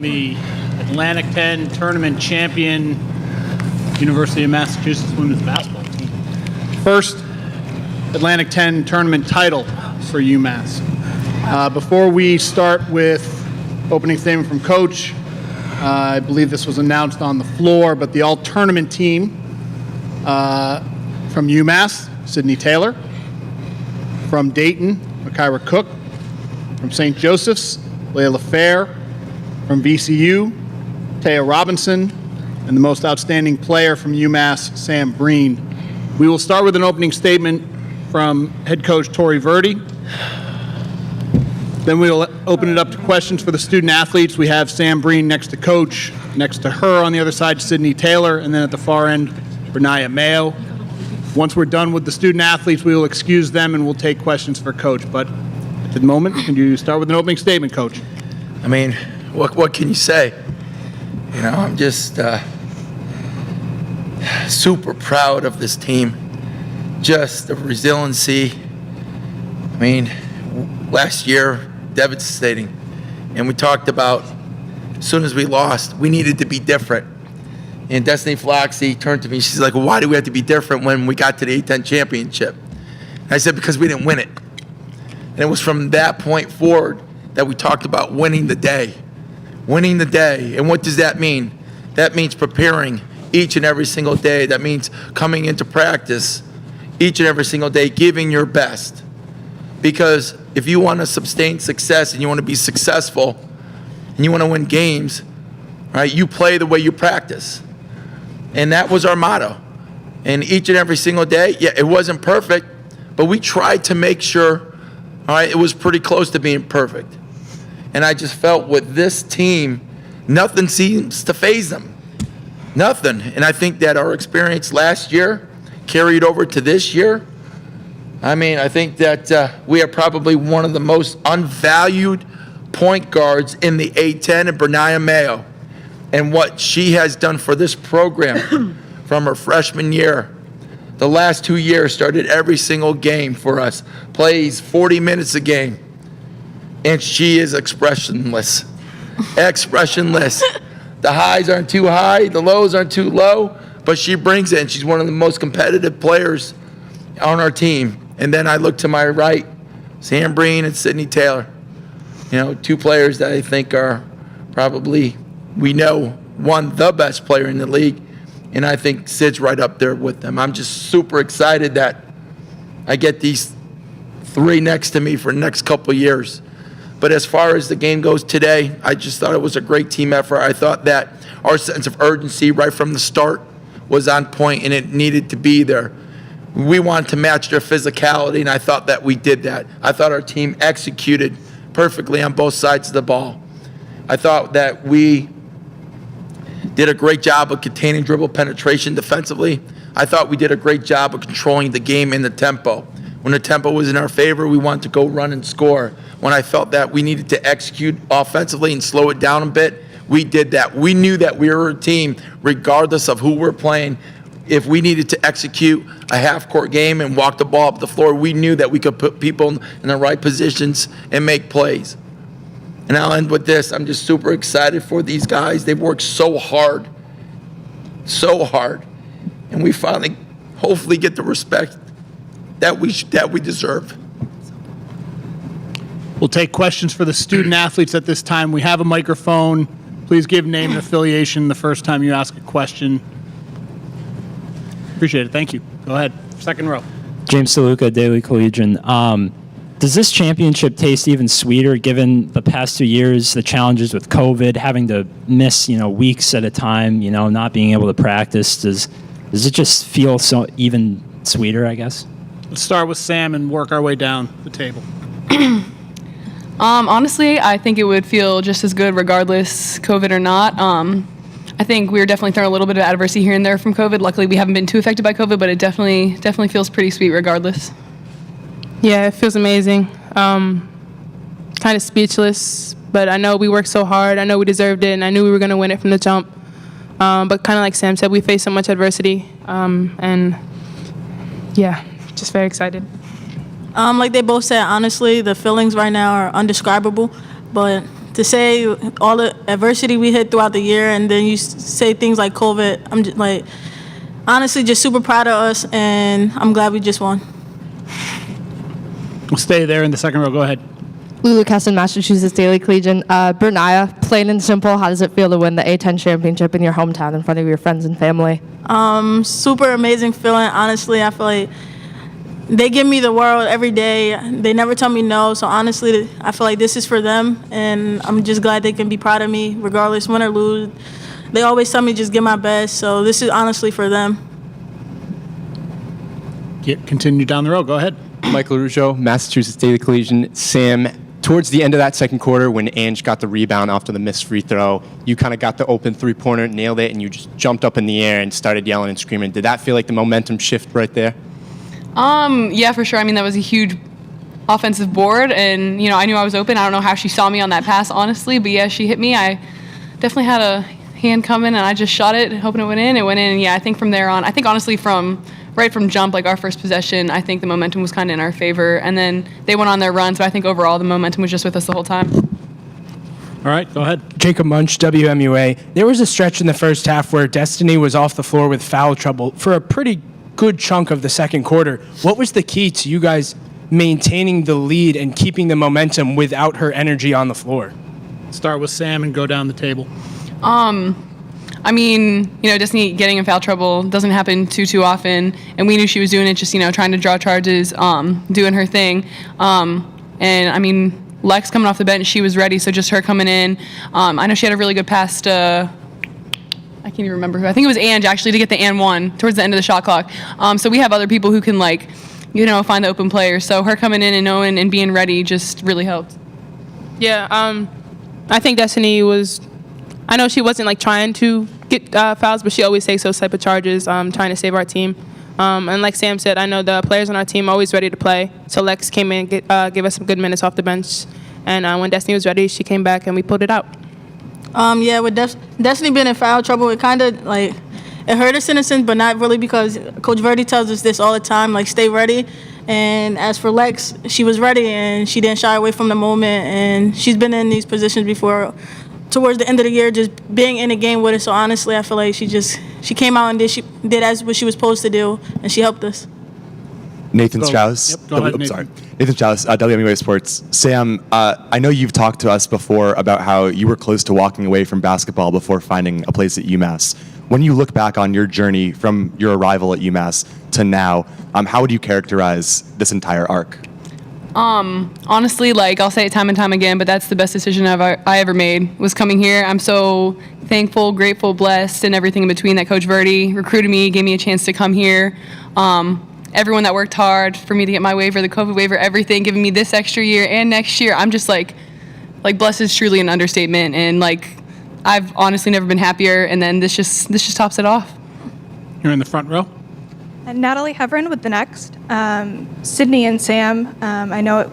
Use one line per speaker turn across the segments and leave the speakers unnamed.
The Atlantic 10 tournament champion, University of Massachusetts women's basketball team. First Atlantic 10 tournament title for UMass. Before we start with opening statement from Coach, I believe this was announced on the floor, but the all-tournament team from UMass, Sydney Taylor. From Dayton, Makira Cook. From St. Joseph's, Layla Fair. From VCU, Taya Robinson, and the most outstanding player from UMass, Sam Breen. We will start with an opening statement from head coach Tori Verdi. Then we will open it up to questions for the student athletes. We have Sam Breen next to coach, next to her on the other side, Sydney Taylor, and then at the far end, Bernaya Mayo. Once we're done with the student athletes, we will excuse them and we'll take questions for coach. But at the moment, can you start with an opening statement, coach?
I mean, what can you say? You know, I'm just super proud of this team. Just the resiliency. I mean, last year, devastating. And we talked about, as soon as we lost, we needed to be different. And Destiny Floxy turned to me, she's like, well, why do we have to be different when we got to the A10 championship? And I said, because we didn't win it. And it was from that point forward that we talked about winning the day. Winning the day. And what does that mean? That means preparing each and every single day. That means coming into practice each and every single day, giving your best. Because if you want to sustain success and you want to be successful and you want to win games, right, you play the way you practice. And that was our motto. And each and every single day, yeah, it wasn't perfect, but we tried to make sure, all right, it was pretty close to being perfect. And I just felt with this team, nothing seems to faze them. Nothing. And I think that our experience last year carried over to this year. I mean, I think that we are probably one of the most unvalued point guards in the A10 in Bernaya Mayo. And what she has done for this program from her freshman year. The last 2 years started every single game for us. Plays 40 minutes a game. And she is expressionless. Expressionless. The highs aren't too high, the lows aren't too low, but she brings it, and she's one of the most competitive players on our team. And then I look to my right, Sam Breen and Sydney Taylor. You know, two players that I think are probably, we know, one, the best player in the league, and I think Sid's right up there with them. I'm just super excited that I get these three next to me for the next couple of years. But as far as the game goes today, I just thought it was a great team effort. I thought that our sense of urgency right from the start was on point, and it needed to be there. We wanted to match their physicality, and I thought that we did that. I thought our team executed perfectly on both sides of the ball. I thought that we did a great job of containing dribble penetration defensively. I thought we did a great job of controlling the game in the tempo. When the tempo was in our favor, we wanted to go run and score. When I felt that we needed to execute offensively and slow it down a bit, we did that. We knew that we were a team, regardless of who we're playing. If we needed to execute a half-court game and walk the ball up the floor, we knew that we could put people in the right positions and make plays. And I'll end with this. I'm just super excited for these guys. They've worked so hard. And we finally, hopefully, get the respect that we deserve.
We'll take questions for the student athletes at this time. We have a microphone. Please give name and affiliation the first time you ask a question. Appreciate it. Thank you. Go ahead. Second row.
James DeLuca, Daily Collegian. Does this championship taste even sweeter given the past 2 years, the challenges with COVID, having to miss, weeks at a time, not being able to practice? Does it just feel so even sweeter, I guess?
Let's start with Sam and work our way down the table.
Honestly, I think it would feel just as good regardless, COVID or not. I think we were definitely throwing a little bit of adversity here and there from COVID. Luckily, we haven't been too affected by COVID, but it definitely feels pretty sweet regardless.
Yeah, it feels amazing. Kind of speechless, but I know we worked so hard. I know we deserved it, and I knew we were going to win it from the jump. But kind of like Sam said, we faced so much adversity, and yeah, just very excited.
Like they both said, honestly, the feelings right now are undescribable. But to say all the adversity we hit throughout the year, and then you say things like COVID, I'm just like, honestly, just super proud of us, and I'm glad we just won.
We'll stay there in the second row. Go ahead.
Lulu Kesson, Massachusetts Daily Collegian. Bernaya, plain and simple, how does it feel to win the A10 championship in your hometown in front of your friends and family?
Super amazing feeling. Honestly, I feel like they give me the world every day. They never tell me no. So honestly, I feel like this is for them, and I'm just glad they can be proud of me, regardless win or lose. They always tell me just give my best. So this is honestly for them.
Continue down the road. Go ahead.
Michael Rujo, Massachusetts Daily Collegian. Sam, towards the end of that second quarter, when Ange got the rebound after the missed free throw, you kind of got the open three-pointer, nailed it, and you just jumped up in the air and started yelling and screaming. Did that feel like the momentum shift right there?
Yeah, for sure. I mean, that was a huge offensive board, and, I knew I was open. I don't know how she saw me on that pass, honestly, but yeah, she hit me. I definitely had a hand coming, and I just shot it, hoping it went in. It went in, and yeah, I think from there on, I think honestly right from jump, like our first possession, I think the momentum was kind of in our favor, and then they went on their run, so I think overall the momentum was just with us the whole time.
All right, go ahead.
Jacob Munch, WMUA. There was a stretch in the first half where Destiny was off the floor with foul trouble for a pretty good chunk of the second quarter. What was the key to you guys maintaining the lead and keeping the momentum without her energy on the floor?
Start with Sam and go down the table.
I mean, Destiny getting in foul trouble doesn't happen too often, and we knew she was doing it, just, trying to draw charges, doing her thing. And, I mean, Lex coming off the bench, she was ready, so just her coming in. I know she had a really good pass to, I can't even remember who. I think it was Ange, actually, to get the and one towards the end of the shot clock. So we have other people who can, find the open players. So her coming in and knowing and being ready just really helped.
Yeah, I think Destiny I know she wasn't trying to get fouls, but she always takes those type of charges, trying to save our team. And like Sam said, I know the players on our team are always ready to play. So Lex came in, gave us some good minutes off the bench, and when Destiny was ready, she came back and we pulled it out.
Yeah, with Destiny being in foul trouble, it kind of it hurt us in a sense, but not really, because Coach Verdi tells us this all the time, stay ready. And as for Lex, she was ready and she didn't shy away from the moment, and she's been in these positions before. Towards the end of the year, just being in the game with us. So honestly, I feel like she came out and did as what she was supposed to do, and she helped us.
Nathan Strauss.
Yep, go ahead, Nathan.
Sorry. Nathan Strauss, WMUA Sports. Sam, I know you've talked to us before about how you were close to walking away from basketball before finding a place at UMass. When you look back on your journey from your arrival at UMass to now, how would you characterize this entire arc?
Honestly, I'll say it time and time again, but that's the best decision I ever made, was coming here. I'm so thankful, grateful, blessed, and everything in between that Coach Verdi recruited me, gave me a chance to come here. Everyone that worked hard for me to get my waiver, the COVID waiver, everything, giving me this extra year and next year. I'm just blessed is truly an understatement, and I've honestly never been happier. And then this just tops it off.
You're in the front row.
Natalie Heverin with the Next. Sydney and Sam, I know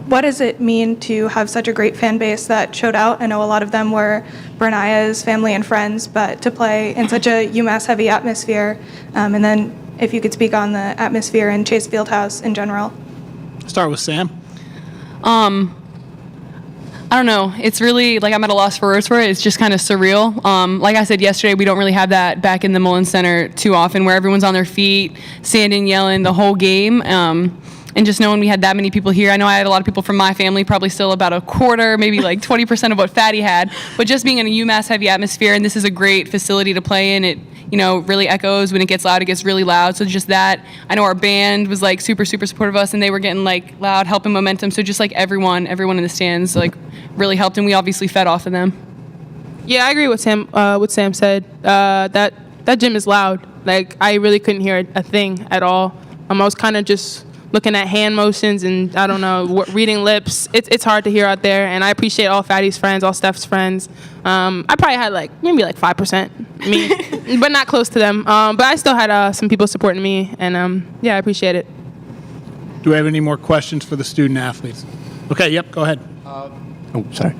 what does it mean to have such a great fan base that showed out? I know a lot of them were Bernaya's family and friends, but to play in such a UMass-heavy atmosphere, and then if you could speak on the atmosphere in Chase Fieldhouse in general.
Start with Sam.
I don't know. It's really, I'm at a loss for words for it. It's just kind of surreal. Like I said yesterday, we don't really have that back in the Mullins Center too often, where everyone's on their feet, standing, yelling the whole game. And just knowing we had that many people here. I know I had a lot of people from my family, probably still about a quarter, maybe 20% of what Fatty had. But just being in a UMass-heavy atmosphere, and this is a great facility to play in. It, really echoes. When it gets loud, it gets really loud. So just that. I know our band was super, super supportive of us, and they were getting loud, helping momentum. So just everyone in the stands really helped, and we obviously fed off of them.
Yeah, I agree with Sam. What Sam said. That gym is loud. I really couldn't hear a thing at all. I was kind of just looking at hand motions and I don't know, reading lips. It's hard to hear out there, and I appreciate all Fatty's friends, all Steph's friends. I probably had maybe 5% me, but not close to them. But I still had some people supporting me, and yeah, I appreciate it.
Do we have any more questions for the student athletes? Okay, yep, go ahead.
Sorry.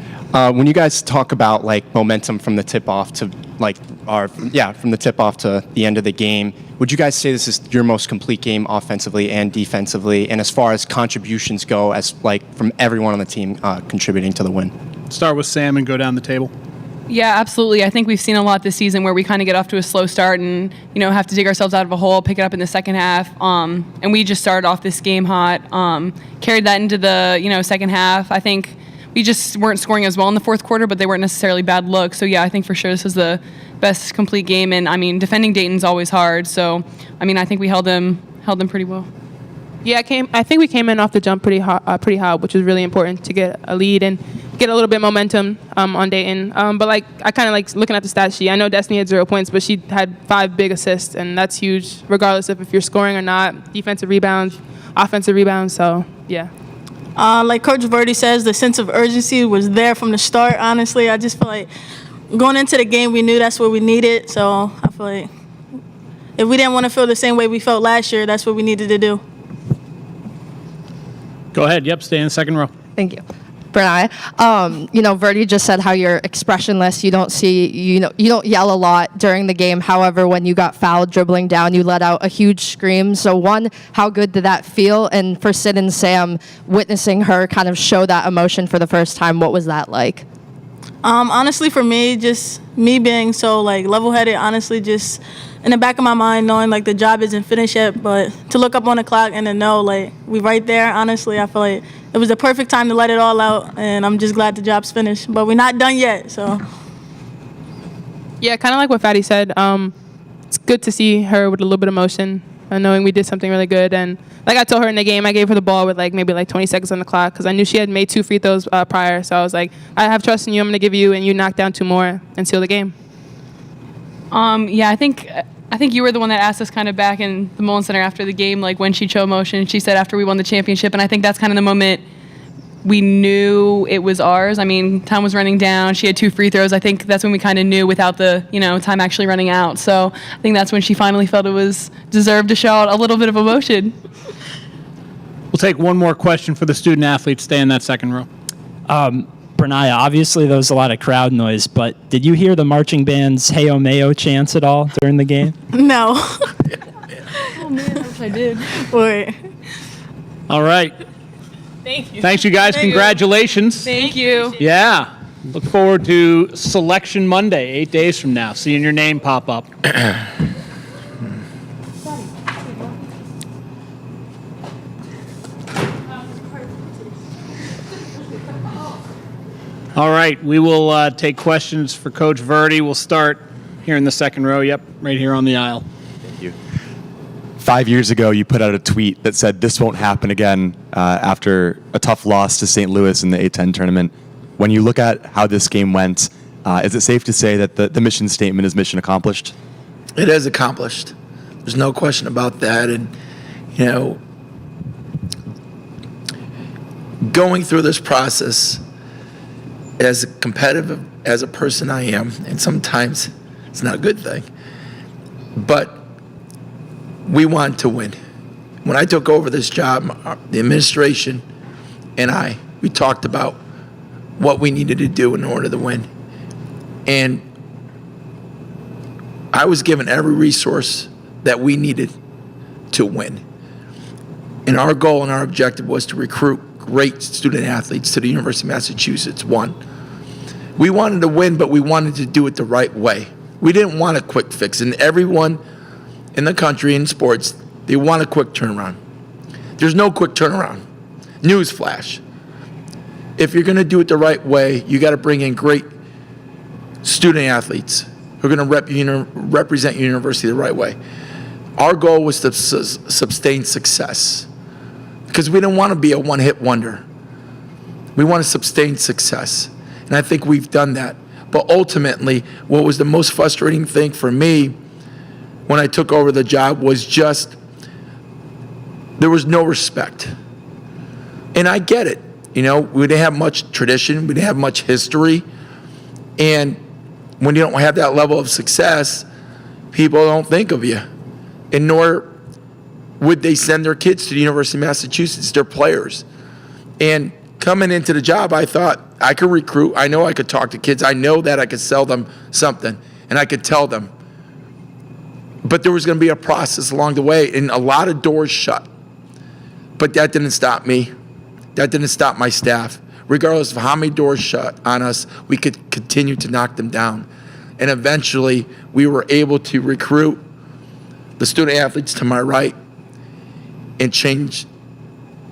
When you guys talk about momentum from the tip off to from the tip off to the end of the game, would you guys say this is your most complete game offensively and defensively? And as far as contributions go, as from everyone on the team contributing to the win?
Start with Sam and go down the table.
Yeah, absolutely. I think we've seen a lot this season where we kind of get off to a slow start and, have to dig ourselves out of a hole, pick it up in the second half. And we just started off this game hot, carried that into the, second half. I think we just weren't scoring as well in the fourth quarter, but they weren't necessarily bad looks. So, yeah, I think for sure this was the best complete game. And, defending Dayton's always hard. So, I think we held them pretty well.
Yeah, I think we came in off the jump pretty hot, which was really important to get a lead and get a little bit momentum on Dayton. But I kind of looking at the stat sheet. I know Destiny had 0 points, but she had 5 big assists, and that's huge, regardless of if you're scoring or not. Defensive rebounds, offensive rebounds. So yeah.
Like Coach Verdi says, the sense of urgency was there from the start. Honestly, I just feel like going into the game, we knew that's what we needed. So I feel like if we didn't want to feel the same way we felt last year, that's what we needed to do.
Go ahead. Yep, stay in the second row.
Thank you. Bernai, Verdi just said how you're expressionless. You don't you don't yell a lot during the game. However, when you got fouled dribbling down, you let out a huge scream. So one, how good did that feel? And for Sid and Sam, witnessing her kind of show that emotion for the first time, what was that like?
Honestly, for me, just me being so level-headed, honestly, just in the back of my mind, knowing the job isn't finished yet, but to look up on the clock and to know we right there. Honestly, I feel like it was the perfect time to let it all out, and I'm just glad the job's finished. But we're not done yet, so.
Yeah, kind of like what Fatty said. It's good to see her with a little bit of emotion, knowing we did something really good. And like I told her in the game, I gave her the ball with maybe 20 seconds on the clock because I knew she had made 2 free throws prior. So I was like, I have trust in you. I'm going to give you, and you knock down 2 more and seal the game.
Yeah, I think you were the one that asked us kind of back in the Mullen Center after the game, when she chose motion. She said after we won the championship, and I think that's kind of the moment we knew it was ours. Time was running down. She had 2 free throws. I think that's when we kind of knew without the, time actually running out. So I think that's when she finally felt it was deserved to show out a little bit of emotion.
We'll take one more question for the student athletes. Stay in that second row.
Bernaya, obviously there was a lot of crowd noise, but did you hear the marching band's Hey-O Mayo chants at all during the game?
No.
Oh, man, I wish I did.
Wait.
All right.
Thank you.
Thanks, you guys.
Thank you.
Congratulations.
Thank you.
Yeah. Look forward to Selection Monday, 8 days from now, seeing your name pop up. All right, we will take questions for Coach Verdi. We'll start here in the second row. Yep, right here on the aisle.
Thank you. 5 years ago, you put out a tweet that said this won't happen again after a tough loss to St. Louis in the A-10 tournament. When you look at how this game went, is it safe to say that the mission statement is mission accomplished?
It is accomplished. There's no question about that. And, going through this process, as competitive as a person I am, and sometimes it's not a good thing, but we want to win. When I took over this job, the administration and we talked about what we needed to do in order to win. And I was given every resource that we needed to win. And our goal and our objective was to recruit great student athletes to the University of Massachusetts. One, we wanted to win, but we wanted to do it the right way. We didn't want a quick fix. And everyone in the country in sports, they want a quick turnaround. There's no quick turnaround. Newsflash. If you're going to do it the right way, you got to bring in great student athletes who are going to represent your university the right way. Our goal was to sustain success because we didn't want to be a one-hit wonder. We want to sustain success, and I think we've done that. But ultimately, what was the most frustrating thing for me when I took over the job was just there was no respect. And I get it. We didn't have much tradition. We didn't have much history. And when you don't have that level of success, people don't think of you. And nor would they send their kids to the University of Massachusetts, their players. And coming into the job, I thought I could recruit. I know I could talk to kids. I know that I could sell them something, and I could tell them. But there was going to be a process along the way, and a lot of doors shut. But that didn't stop me. That didn't stop my staff. regardless of how many doors shut on us, we could continue to knock them down. And eventually, we were able to recruit the student athletes to my right and change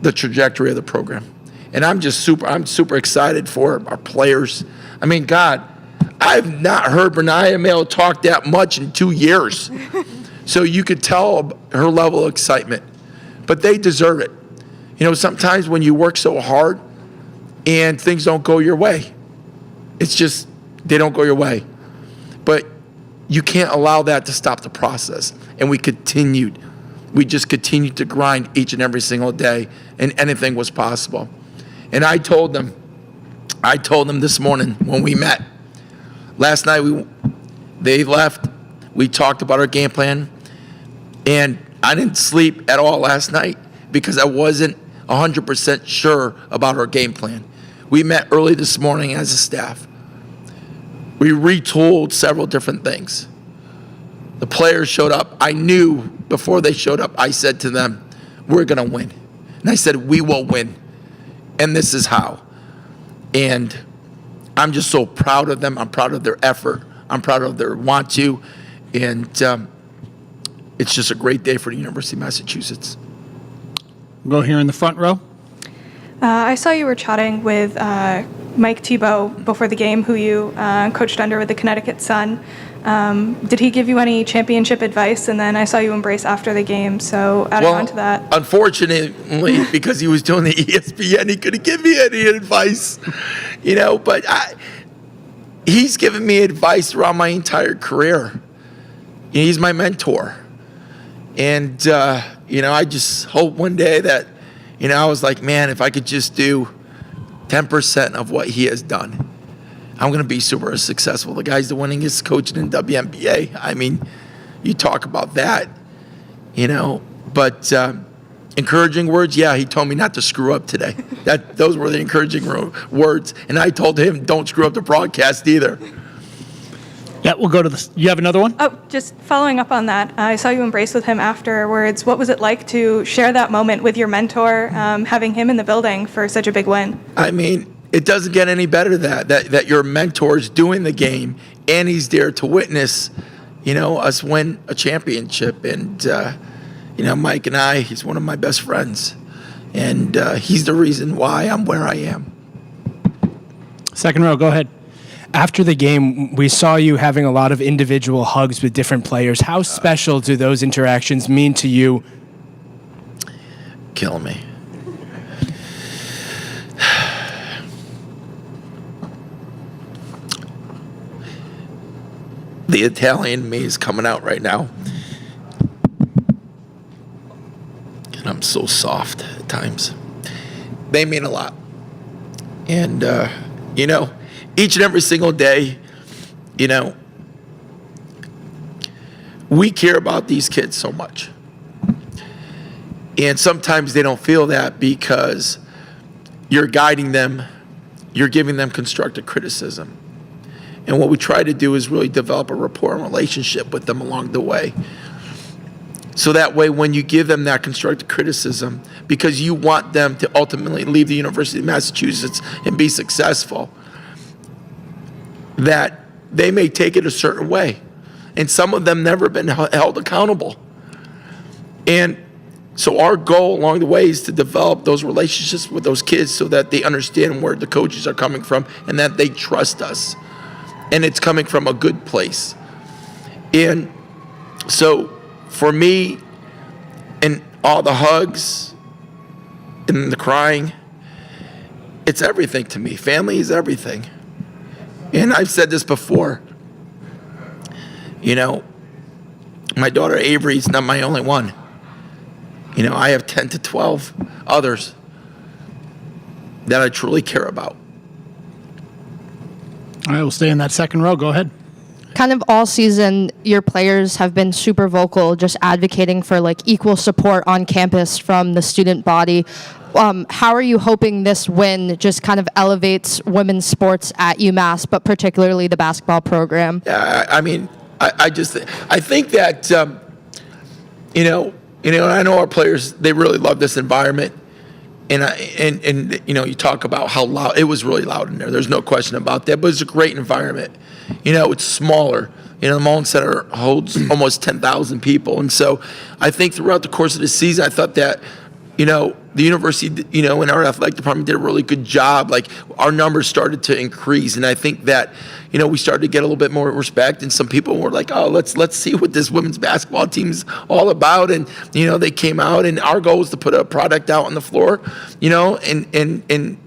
the trajectory of the program. And I'm super excited for our players. I mean, God, I've not heard Bernaya Mail talk that much in 2 years. So you could tell her level of excitement. But they deserve it. You know, sometimes when you work so hard and things don't go your way, it's just, they don't go your way. But you can't allow that to stop the process. And we just continued to grind each and every single day, and anything was possible. And I told them this morning when we met. Last night, they left. We talked about our game plan. And I didn't sleep at all last night because I wasn't 100% sure about our game plan. We met early this morning as a staff. We retooled several different things. The players showed up. I knew before they showed up, I said to them, we're going to win. And I said, we will win. And this is how. And I'm just so proud of them. I'm proud of their effort. I'm proud of their want to. And it's just a great day for the University of Massachusetts.
We'll go here in the front row.
I saw you were chatting with Mike Tebow before the game, who you coached under with the Connecticut Sun. Did he give you any championship advice? And then I saw you embrace after the game, so adding on to that.
Unfortunately, because he was doing the ESPN, he couldn't give me any advice, you know, but he's given me advice throughout my entire career. He's my mentor. And, you know, I just hope one day that, you know, I was like, man, if I could just do 10% of what he has done, I'm going to be super successful. The guy's the winningest coach in WNBA. I mean, you talk about that, you know. But encouraging words, yeah, he told me not to screw up today. Those were the encouraging words. And I told him, don't screw up the broadcast either.
Yeah, we'll go to the. You have another one?
Oh, just following up on that, I saw you embrace with him afterwards. What was it like to share that moment with your mentor, having him in the building for such a big win?
I mean, it doesn't get any better than that your mentor's doing the game and he's there to witness, you know, us win a championship. And, you know, Mike and he's one of my best friends. And he's the reason why I'm where I am.
Second row, go ahead.
After the game, we saw you having a lot of individual hugs with different players. How special do those interactions mean to you?
Kill me. The Italian in me is coming out right now. And I'm so soft at times. They mean a lot. And, you know, each and every single day, you know, we care about these kids so much. And sometimes they don't feel that because you're guiding them, you're giving them constructive criticism. And what we try to do is really develop a rapport and relationship with them along the way. So that way, when you give them that constructive criticism, because you want them to ultimately leave the University of Massachusetts and be successful, that they may take it a certain way. And some of them never been held accountable. And so our goal along the way is to develop those relationships with those kids so that they understand where the coaches are coming from and that they trust us. And it's coming from a good place. And so for me, and all the hugs and the crying, it's everything to me. Family is everything. And I've said this before, you know, my daughter Avery is not my only one. You know, I have 10 to 12 others that I truly care about.
All right, we'll stay in that second row. Go ahead.
Kind of all season, your players have been super vocal, just advocating for like equal support on campus from the student body. How are you hoping this win just kind of elevates women's sports at UMass, but particularly the basketball program?
Yeah, I mean, I think that, you know, I know our players, they really love this environment. And you talk about how loud it was. Really loud in there. There's no question about that. But it's a great environment. It's smaller. The Mullen Center holds almost 10,000 people, and so I think throughout the course of the season, I thought that the university, in our athletic department did a really good job. Like our numbers started to increase, and I think that we started to get a little bit more respect, and some people were like, oh, let's see what this women's basketball team's all about, and they came out, and our goal was to put a product out on the floor, and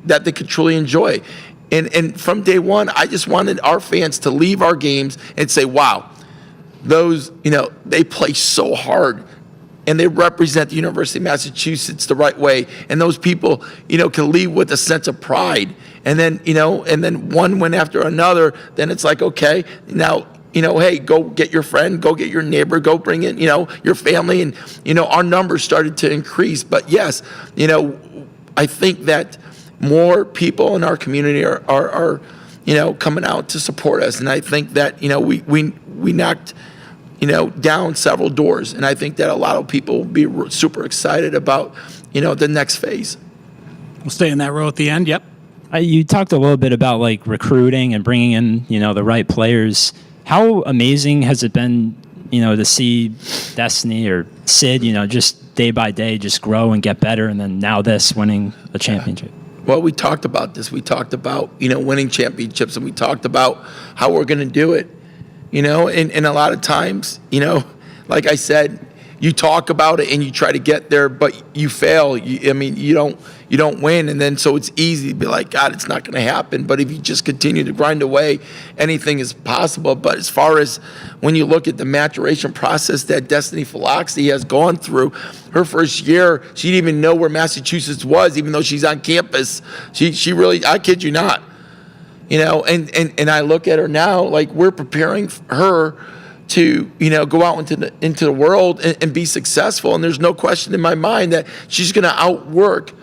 that they could truly enjoy. And from day one, I just wanted our fans to leave our games and say, wow, those, they play so hard and they represent the University of Massachusetts the right way. And those people, can leave with a sense of pride. And then, and then one win after another, then it's like, okay, now, hey, go get your friend, go get your neighbor, go bring in, your family. And, our numbers started to increase. But yes, I think that more people in our community are coming out to support us, and I think that we knocked down several doors, and I think that a lot of people will be super excited about the next phase.
We'll stay in that row at the end. Yep.
You talked a little bit about like recruiting and bringing in the right players. How amazing has it been to see Destiny or Sid just day by day just grow and get better, and then now this winning a championship?
Well, we talked about this. We talked about, winning championships, and we talked about how we're going to do it, and a lot of times, like I said, you talk about it and you try to get there, but you fail. You don't win. And then so it's easy to be like, God, it's not going to happen. But if you just continue to grind away, anything is possible. But as far as when you look at the maturation process that Destiny Philoxy has gone through, her first year, she didn't even know where Massachusetts was, even though she's on campus. She really, I kid you not, and I look at her now, like we're preparing her to go out into the world and be successful, and there's no question in my mind that she's going to outwork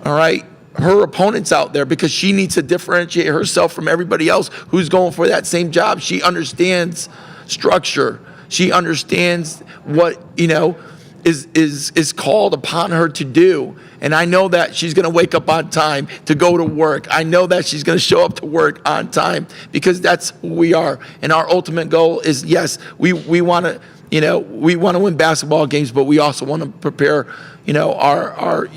her opponents out there, because she needs to differentiate herself from everybody else who's going for that same job. She understands structure. She understands what is called upon her to do. And I know that she's going to wake up on time to go to work. I know that she's going to show up to work on time, because that's who we are. And our ultimate goal is, yes, we want to, we want to win basketball games, but we also want to prepare, our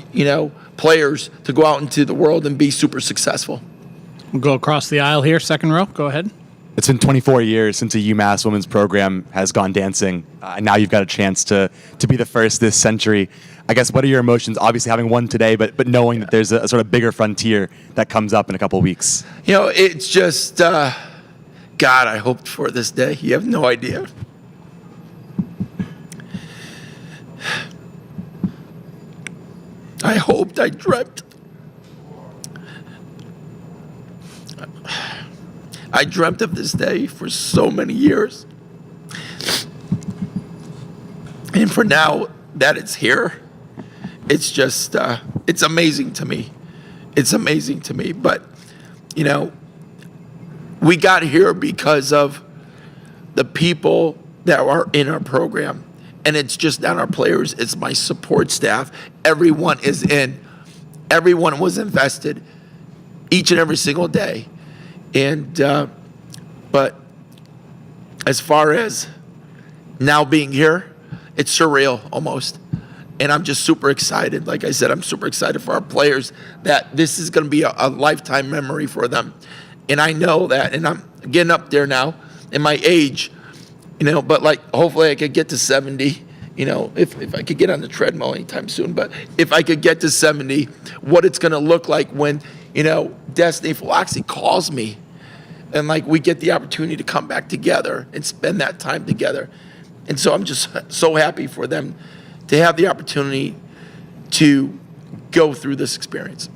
players to go out into the world and be super successful.
We'll go across the aisle here, second row. Go ahead.
It's been 24 years since a UMass women's program has gone dancing. And now you've got a chance to be the first this century. I guess, what are your emotions, obviously having won today, but knowing that there's a sort of bigger frontier that comes up in a couple of weeks?
It's just, God, I hoped for this day. You have no idea. I hoped, I dreamt. I dreamt of this day for so many years. And for now that it's here, it's just, it's amazing to me. It's amazing to me. But, we got here because of the people that are in our program. And it's just not our players, it's my support staff. Everyone is in. Everyone was invested each and every single day. And, but as far as now being here, it's surreal almost. And I'm just super excited. Like I said, I'm super excited for our players that this is going to be a lifetime memory for them. And I know that, and I'm getting up there now in my age, but like hopefully I could get to 70, if I could get on the treadmill anytime soon. But if I could get to 70, what it's going to look like when, Destiny Philoxy calls me and like we get the opportunity to come back together and spend that time together. And so I'm just so happy for them to have the opportunity to go through this experience.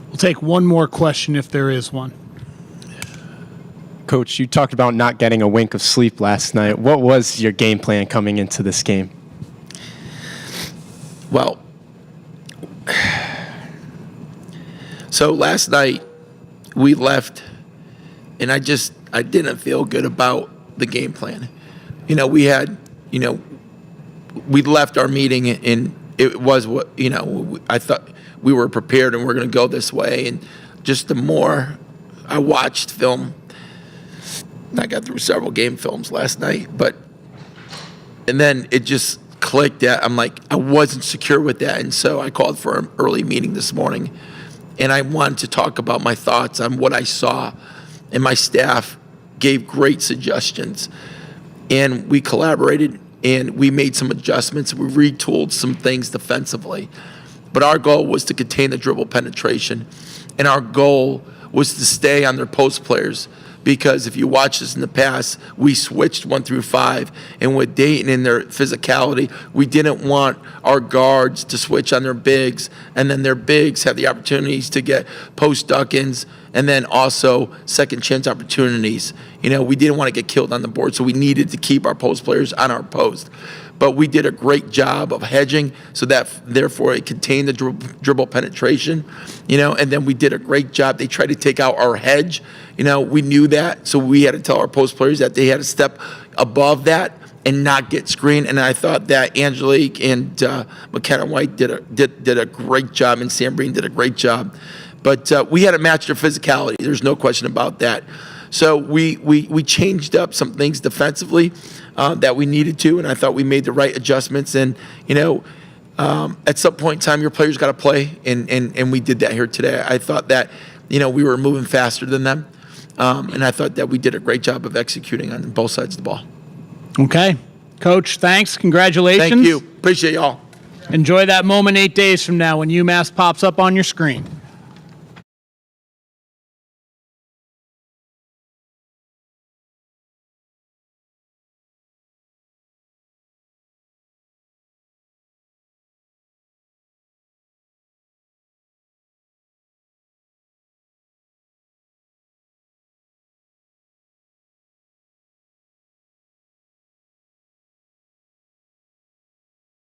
We'll take one more question if there is one.
Coach, you talked about not getting a wink of sleep last night. What was your game plan coming into this game?
Well, so last night we left, and I didn't feel good about the game plan. We had, we left our meeting in it was what, I thought we were prepared and we're going to go this way. And just the more I watched film, I got through several game films last night, and then it just clicked that I'm like, I wasn't secure with that. And so I called for an early meeting this morning, and I wanted to talk about my thoughts on what I saw. And my staff gave great suggestions, and we collaborated and we made some adjustments. We retooled some things defensively, but our goal was to contain the dribble penetration, and our goal was to stay on their post players. Because if you watch this in the past, we switched 1 through 5, and with Dayton and their physicality, we didn't want our guards to switch on their bigs, and then their bigs have the opportunities to get post duck-ins, and then also second chance opportunities. We didn't want to get killed on the board, so we needed to keep our post players on our post. But we did a great job of hedging, so that therefore it contained the dribble penetration, and then we did a great job. They tried to take out our hedge. We knew that, so we had to tell our post players that they had to step above that and not get screened. And I thought that Angelique and McKenna White did a great job, and Sam Breen did a great job. But we had to match their physicality. There's no question about that. So we changed up some things defensively that we needed to, and I thought we made the right adjustments. And at some point in time, your players got to play, and we did that here today. I thought that we were moving faster than them, and I thought that we did a great job of executing on both sides of the ball.
Okay. Coach, thanks. Congratulations.
Thank you. Appreciate y'all.
Enjoy that moment 8 days from now when UMass pops up on your screen.